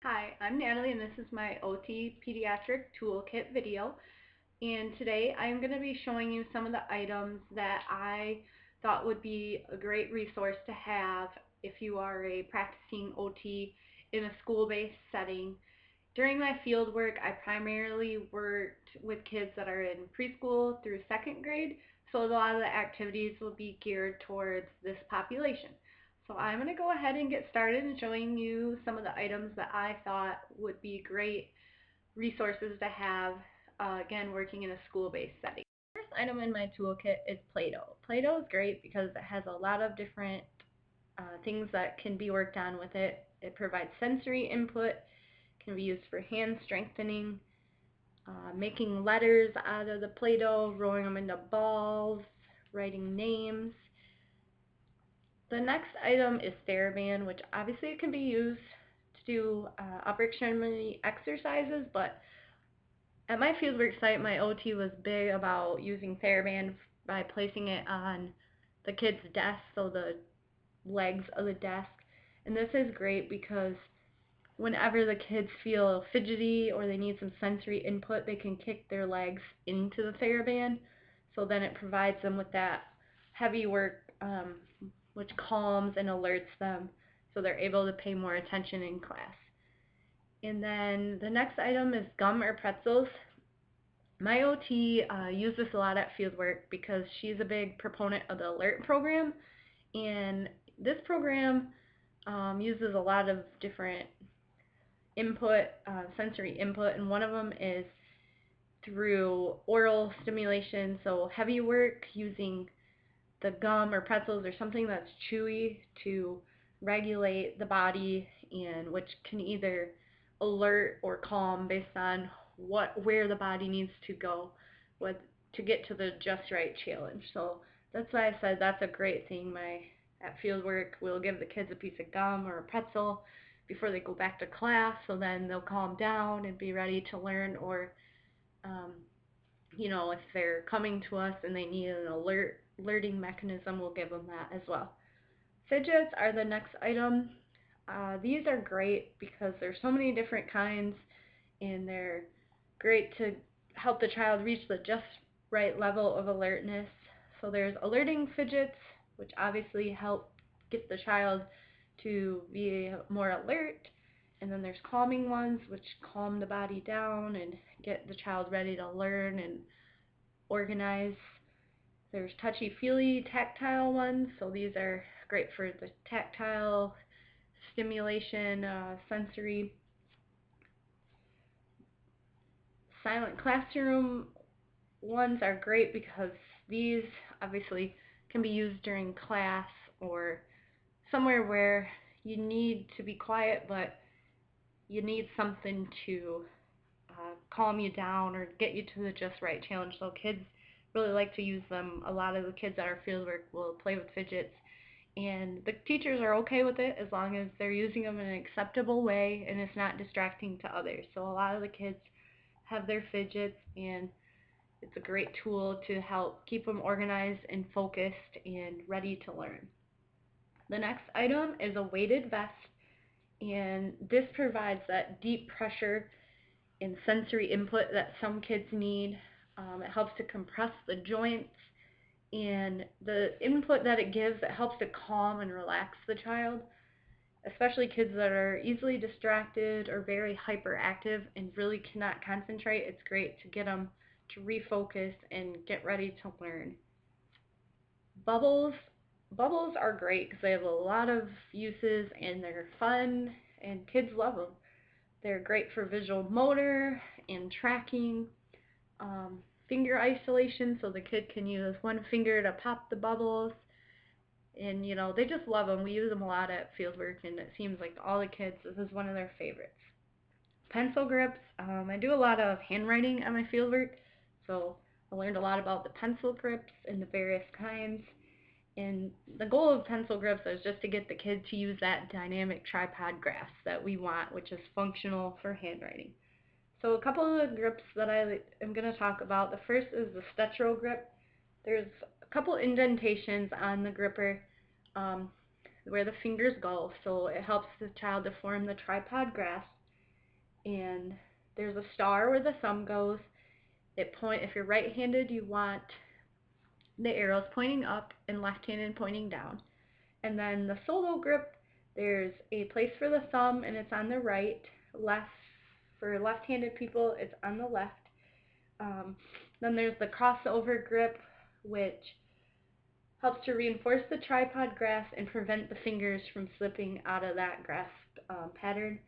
Hi, I'm Natalie and this is my OT Pediatric Toolkit video. And today I'm going to be showing you some of the items that I thought would be a great resource to have if you are a practicing OT in a school-based setting. During my field work, I primarily worked with kids that are in preschool through second grade, so a lot of the activities will be geared towards this population. So I'm going to go ahead and get started in showing you some of the items that I thought would be great resources to have, again, working in a school-based setting. The first item in my toolkit is Play-Doh. Play-Doh is great because it has a lot of different things that can be worked on with it. It provides sensory input, can be used for hand strengthening, making letters out of the Play-Doh, rolling them into balls, writing names. The next item is TheraBand, which obviously it can be used to do upper extremity exercises, but at my fieldwork site, my OT was big about using TheraBand by placing it on the kid's desk, so the legs of the desk. And this is great because whenever the kids feel fidgety or they need some sensory input, they can kick their legs into the TheraBand. So then it provides them with that heavy work, which calms and alerts them so they're able to pay more attention in class. And then the next item is gum or pretzels. My OT used this a lot at fieldwork because she's a big proponent of the alert program, and this program uses a lot of different input, sensory input, and one of them is through oral stimulation, so heavy work using the gum or pretzels or something that's chewy to regulate the body, and which can either alert or calm based on where the body needs to go to get to the just right challenge. So that's why I said that's a great thing. At field work, we'll give the kids a piece of gum or a pretzel before they go back to class, so then they'll calm down and be ready to learn, or if they're coming to us and they need an alerting mechanism, we'll give them that as well. Fidgets are the next item. These are great because there's so many different kinds, and they're great to help the child reach the just right level of alertness. So there's alerting fidgets, which obviously help get the child to be more alert, and then there's calming ones, which calm the body down and get the child ready to learn and organize. There's touchy-feely tactile ones, so these are great for the tactile stimulation, sensory. Silent classroom ones are great because these obviously can be used during class or somewhere where you need to be quiet, but you need something to calm you down or get you to the just right challenge. So kids really like to use them. A lot of the kids at our fieldwork will play with fidgets, and the teachers are okay with it as long as they're using them in an acceptable way and it's not distracting to others. So a lot of the kids have their fidgets, and it's a great tool to help keep them organized and focused and ready to learn. The next item is a weighted vest, and this provides that deep pressure and sensory input that some kids need. It helps to compress the joints, and the input that it gives, it helps to calm and relax the child, especially kids that are easily distracted or very hyperactive and really cannot concentrate. It's great to get them to refocus and get ready to learn. Bubbles are great because they have a lot of uses and they're fun and kids love them. They're great for visual motor and tracking, finger isolation, so the kid can use one finger to pop the bubbles, and they just love them. We use them a lot at fieldwork, and it seems like all the kids, this is one of their favorites. Pencil grips, I do a lot of handwriting on my fieldwork, so I learned a lot about the pencil grips and the various kinds. And the goal of pencil grips is just to get the kid to use that dynamic tripod grasp that we want, which is functional for handwriting. So a couple of the grips that I am going to talk about. The first is the Stetro grip. There's a couple indentations on the gripper where the fingers go, so it helps the child to form the tripod grasp. and there's a star where the thumb goes. If you're right-handed, you want the arrows pointing up and left-handed pointing down. And then the solo grip, there's a place for the thumb and it's on the right. For left-handed people, it's on the left. Then there's the crossover grip, which helps to reinforce the tripod grasp and prevent the fingers from slipping out of that grasp pattern.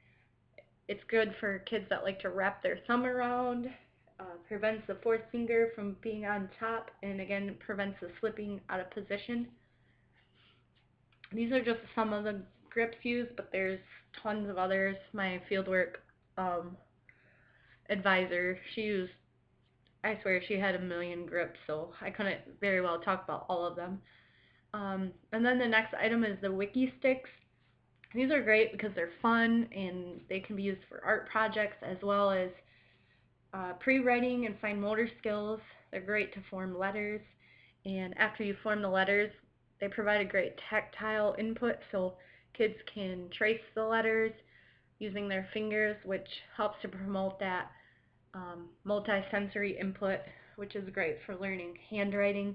It's good for kids that like to wrap their thumb around, prevents the fourth finger from being on top, and again, prevents the slipping out of position. These are just some of the grips used, but there's tons of others. My fieldwork advisor, I swear she had a million grips, so I couldn't very well talk about all of them. And then the next item is the wiki sticks. These are great because they're fun and they can be used for art projects as well as pre-writing and fine motor skills. They're great to form letters, and after you form the letters, they provide a great tactile input so kids can trace the letters using their fingers, which helps to promote that multi-sensory input, which is great for learning handwriting.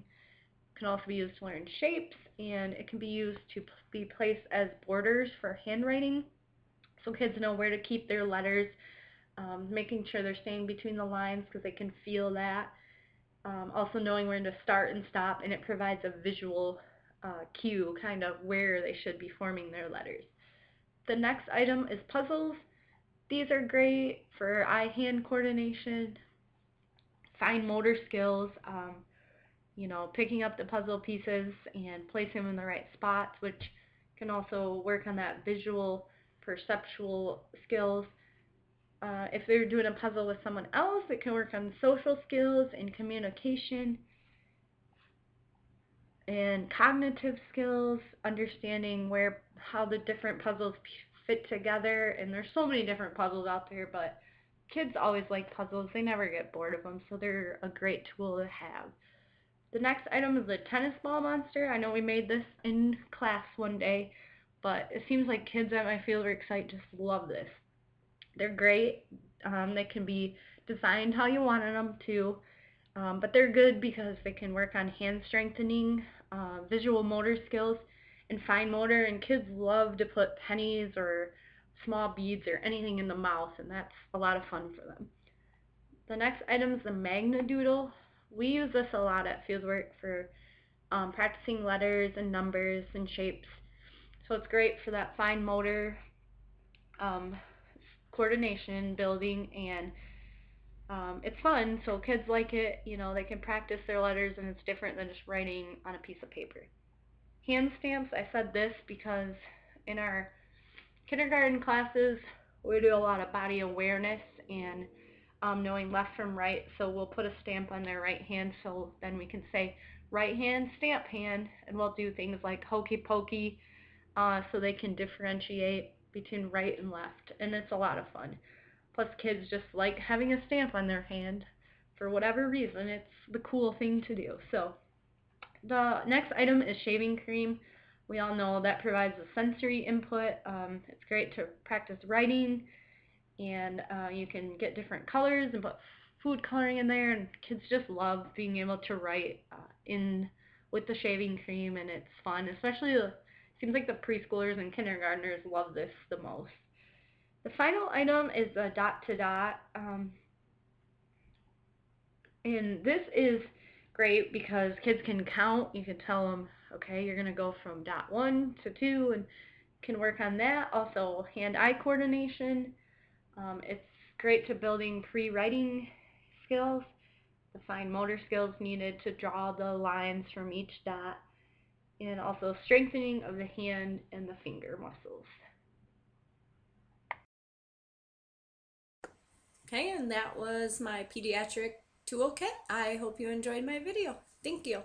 It can also be used to learn shapes, and it can be used to be placed as borders for handwriting so kids know where to keep their letters, making sure they're staying between the lines because they can feel that. Also knowing when to start and stop, and it provides a visual cue kind of where they should be forming their letters. The next item is puzzles. These are great for eye-hand coordination, fine motor skills, picking up the puzzle pieces and placing them in the right spots, which can also work on that visual, perceptual skills. If they're doing a puzzle with someone else, it can work on social skills and communication and cognitive skills, understanding how the different puzzles fit together. And there's so many different puzzles out there, but kids always like puzzles. They never get bored of them, so they're a great tool to have. The next item is the tennis ball monster. I know we made this in class one day, but it seems like kids at my fieldwork site just love this. They're great. They can be designed how you wanted them to, but they're good because they can work on hand strengthening, visual motor skills, and fine motor, and kids love to put pennies or small beads or anything in the mouth, and that's a lot of fun for them. The next item is the Magna Doodle. We use this a lot at fieldwork for practicing letters and numbers and shapes, so it's great for that fine motor coordination building, and it's fun, so kids like it. They can practice their letters, and it's different than just writing on a piece of paper. Hand stamps, I said this because in our kindergarten classes we do a lot of body awareness and knowing left from right, so we'll put a stamp on their right hand, so then we can say right hand, stamp hand, and we'll do things like hokey pokey, so they can differentiate between right and left, and it's a lot of fun. Plus kids just like having a stamp on their hand for whatever reason. It's the cool thing to do. So the next item is shaving cream. We all know that provides a sensory input. It's great to practice writing, and you can get different colors and put food coloring in there, and kids just love being able to write with the shaving cream, and it's fun. Especially seems like the preschoolers and kindergartners love this the most. The final item is the dot to dot, and this is great because kids can count. You can tell them, okay, you're going to go from dot 1 to 2, and can work on that. Also hand-eye coordination. It's great to building pre-writing skills, the fine motor skills needed to draw the lines from each dot, and also strengthening of the hand and the finger muscles. Okay, and that was my pediatric toolkit. I hope you enjoyed my video. Thank you.